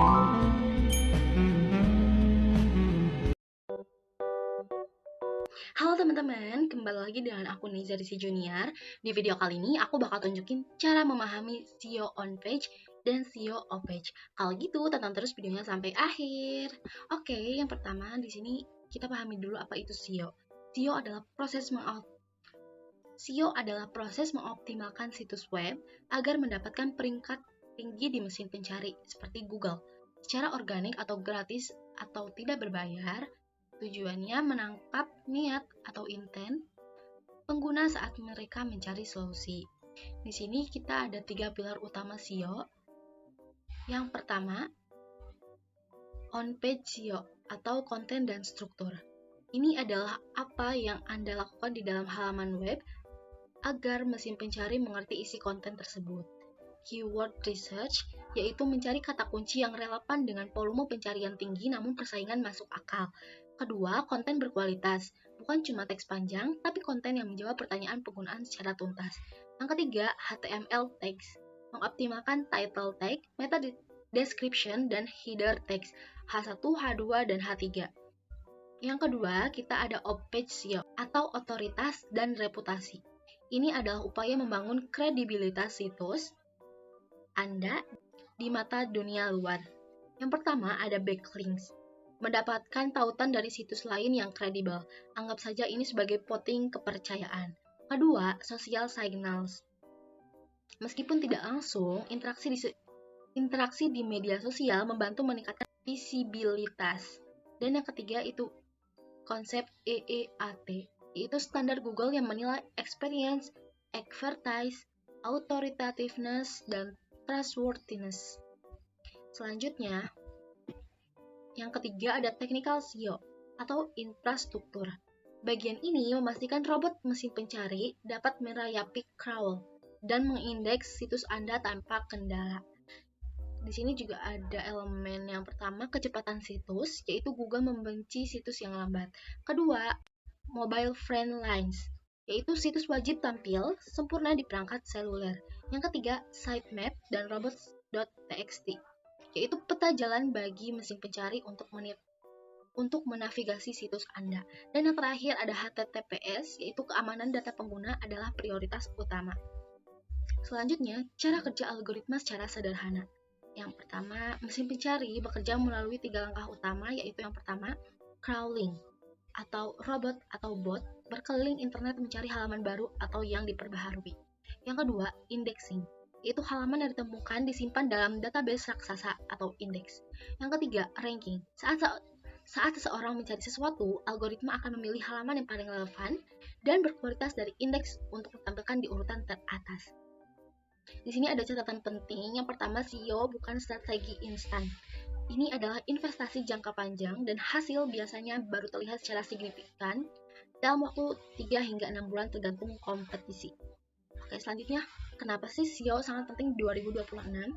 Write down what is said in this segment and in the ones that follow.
Halo teman-teman, kembali lagi dengan aku Niza Risi Junior. Di video kali ini aku bakal tunjukin cara memahami SEO on page dan SEO off page. Kalau gitu, tonton terus videonya sampai akhir. Oke, yang pertama di sini kita pahami dulu apa itu SEO. SEO adalah proses mengoptimalkan situs web agar mendapatkan peringkat tinggi di mesin pencari seperti Google secara organik atau gratis atau tidak berbayar. Tujuannya menangkap niat atau intent pengguna saat mereka mencari solusi. Di sini kita ada 3 pilar utama SEO. Yang pertama, on-page SEO atau konten dan struktur. Ini adalah apa yang Anda lakukan di dalam halaman web agar mesin pencari mengerti isi konten tersebut. Keyword research, yaitu mencari kata kunci yang relevan dengan volume pencarian tinggi namun persaingan masuk akal. Kedua, konten berkualitas, bukan cuma teks panjang, tapi konten yang menjawab pertanyaan penggunaan secara tuntas. Yang ketiga, HTML tags, mengoptimalkan title tag, meta description, dan header text, H1, H2, dan H3. Yang kedua, kita ada off-page SEO, atau otoritas dan reputasi. Ini adalah upaya membangun kredibilitas situs Anda di mata dunia luar. Yang pertama ada backlinks, mendapatkan tautan dari situs lain yang kredibel. Anggap saja ini sebagai voting kepercayaan. Kedua, social signals. Meskipun tidak langsung, interaksi di media sosial membantu meningkatkan visibilitas. Dan yang ketiga itu konsep EEAT, yaitu standar Google yang menilai experience, expertise, authoritativeness, dan trustworthiness. Selanjutnya, yang ketiga ada technical SEO atau infrastruktur. Bagian ini memastikan robot mesin pencari dapat merayapi crawl dan mengindeks situs Anda tanpa kendala. Di sini juga ada elemen yang pertama, kecepatan situs, yaitu Google membenci situs yang lambat. Kedua, mobile friendlines, yaitu situs wajib tampil sempurna di perangkat seluler. Yang ketiga, sitemap dan robots.txt, yaitu peta jalan bagi mesin pencari untuk menavigasi situs Anda. Dan yang terakhir ada HTTPS, yaitu keamanan data pengguna adalah prioritas utama. Selanjutnya, cara kerja algoritma secara sederhana. Yang pertama, mesin pencari bekerja melalui 3 langkah utama, yaitu yang pertama, crawling, atau robot atau bot berkeliling internet mencari halaman baru atau yang diperbaharui. Yang kedua, indexing, yaitu halaman yang ditemukan disimpan dalam database raksasa atau indeks. Yang ketiga, ranking. Saat seseorang mencari sesuatu, algoritma akan memilih halaman yang paling relevan dan berkualitas dari indeks untuk ditampilkan di urutan teratas. Di sini ada catatan penting. Yang pertama, SEO bukan strategi instan. Ini adalah investasi jangka panjang dan hasil biasanya baru terlihat secara signifikan dalam waktu 3 hingga 6 bulan tergantung kompetisi. Oke, selanjutnya, kenapa sih SEO sangat penting di 2026?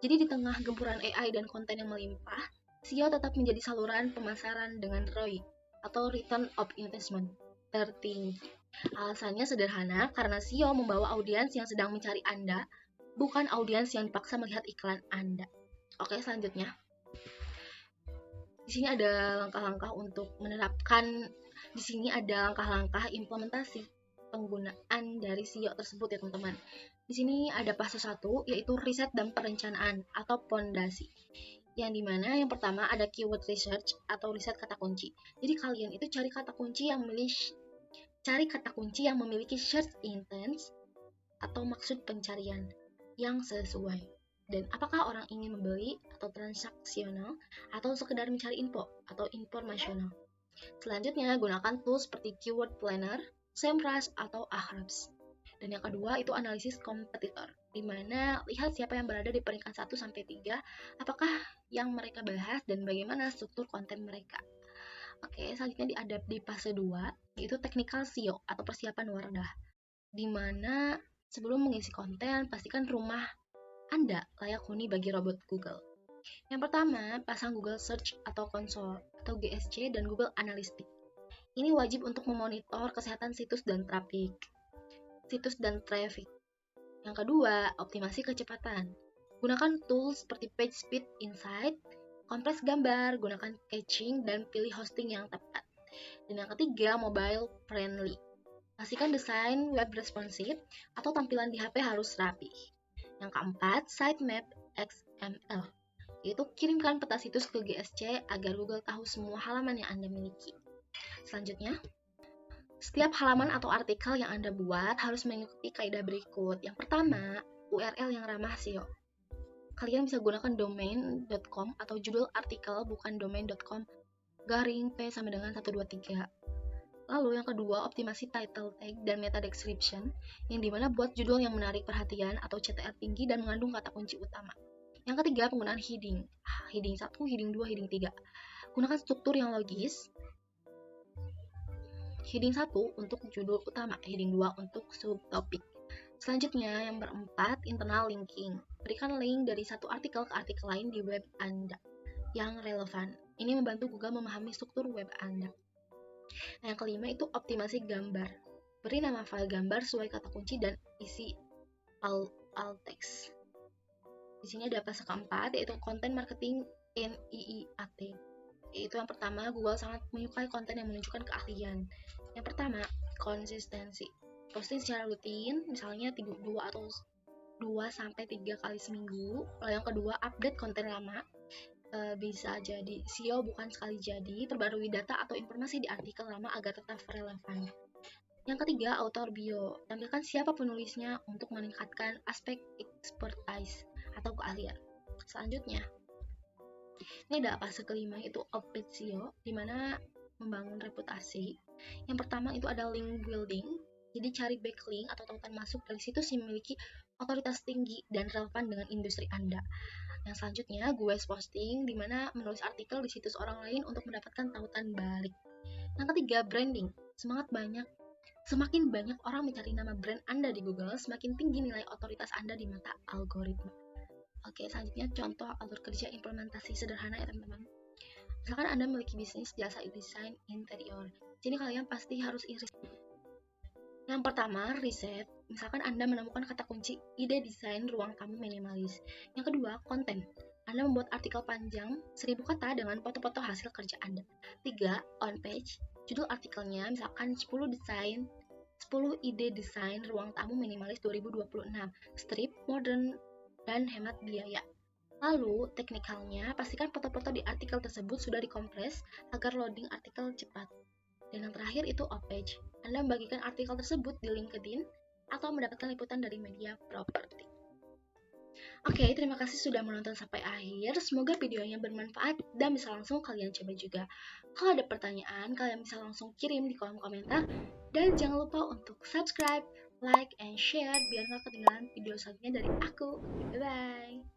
Jadi di tengah gempuran AI dan konten yang melimpah, SEO tetap menjadi saluran pemasaran dengan ROI atau Return of Investment tertinggi. Alasannya sederhana, karena SEO membawa audiens yang sedang mencari Anda, bukan audiens yang dipaksa melihat iklan Anda. Oke, selanjutnya. Di sini ada langkah-langkah untuk menerapkan, di sini ada langkah-langkah implementasi penggunaan dari SEO tersebut ya teman-teman. Di sini ada fase 1, yaitu riset dan perencanaan atau pondasi. Yang dimana yang pertama ada keyword research atau riset kata kunci. Jadi kalian itu cari kata kunci yang memiliki search intent atau maksud pencarian yang sesuai. Dan apakah orang ingin membeli atau transaksional atau sekedar mencari info atau informasional. Selanjutnya, gunakan tools seperti Keyword Planner, SEMrush, atau Ahrefs. Dan yang kedua itu analisis kompetitor, di mana lihat siapa yang berada di peringkat 1-3, apakah yang mereka bahas dan bagaimana struktur konten mereka. Oke, selanjutnya di fase 2, yaitu technical SEO atau persiapan wadah, di mana sebelum mengisi konten, pastikan rumah Anda layak huni bagi robot Google. Yang pertama, pasang Google Search atau Console atau GSC dan Google Analytics. Ini wajib untuk memonitor kesehatan situs dan traffic. Yang kedua, optimasi kecepatan. Gunakan tools seperti PageSpeed Insight, kompres gambar, gunakan caching, dan pilih hosting yang tepat. Dan yang ketiga, mobile friendly. Pastikan desain web responsif atau tampilan di HP harus rapi. Yang keempat, sitemap XML, yaitu kirimkan peta situs ke GSC agar Google tahu semua halaman yang Anda miliki. Selanjutnya, setiap halaman atau artikel yang Anda buat harus mengikuti kaidah berikut. Yang pertama, URL yang ramah SEO. Kalian bisa gunakan domain.com atau judul artikel bukan domain.com garing P sama dengan 123. Lalu yang kedua, optimasi title tag dan meta description, yang dimana buat judul yang menarik perhatian atau CTR tinggi dan mengandung kata kunci utama. Yang ketiga, penggunaan heading. Heading 1, heading 2, heading 3. Gunakan struktur yang logis. Heading 1 untuk judul utama, heading 2 untuk subtopik. Selanjutnya, yang berempat, internal linking. Berikan link dari satu artikel ke artikel lain di web Anda yang relevan. Ini membantu Google memahami struktur web Anda. Nah, yang kelima itu optimasi gambar. Beri nama file gambar sesuai kata kunci dan isi alt text. Di sini ada fase keempat, yaitu content marketing NIIAT. Yaitu yang pertama, Google sangat menyukai konten yang menunjukkan keahlian. Yang pertama, konsistensi. Posting secara rutin, misalnya 2 atau 2-3 kali seminggu. Lalu yang kedua, update konten lama. Bisa jadi SEO bukan sekali jadi, perbarui data atau informasi di artikel lama agar tetap relevan. Yang ketiga, author bio. Tampilkan siapa penulisnya untuk meningkatkan aspek expertise atau keahlian. Selanjutnya, ini ada fase kelima, itu output SEO, di mana membangun reputasi. Yang pertama itu ada link building. Jadi cari backlink atau tautan masuk dari situs yang memiliki otoritas tinggi dan relevan dengan industri Anda. Yang selanjutnya, Google's posting, di mana menulis artikel di situs orang lain untuk mendapatkan tautan balik. Yang ketiga, branding. Semakin banyak orang mencari nama brand Anda di Google, semakin tinggi nilai otoritas Anda di mata algoritma. Oke, selanjutnya contoh alur kerja implementasi sederhana ya teman-teman. Misalkan Anda memiliki bisnis jasa desain interior, jadi kalian pasti harus iri. Yang pertama, riset. Misalkan Anda menemukan kata kunci ide desain ruang tamu minimalis. Yang kedua, konten. Anda membuat artikel panjang 1000 kata dengan foto-foto hasil kerja Anda. 3. On page. Judul artikelnya misalkan 10 ide desain ruang tamu minimalis 2026. Strip, modern, dan hemat biaya. Lalu, teknikalnya, pastikan foto-foto di artikel tersebut sudah dikompres agar loading artikel cepat. Dan yang terakhir itu off-page. Anda membagikan artikel tersebut di LinkedIn atau mendapatkan liputan dari media properti. Oke, terima kasih sudah menonton sampai akhir. Semoga videonya bermanfaat dan bisa langsung kalian coba juga. Kalau ada pertanyaan, kalian bisa langsung kirim di kolom komentar. Dan jangan lupa untuk subscribe, like, and share biar gak ketinggalan video selanjutnya dari aku. Bye-bye!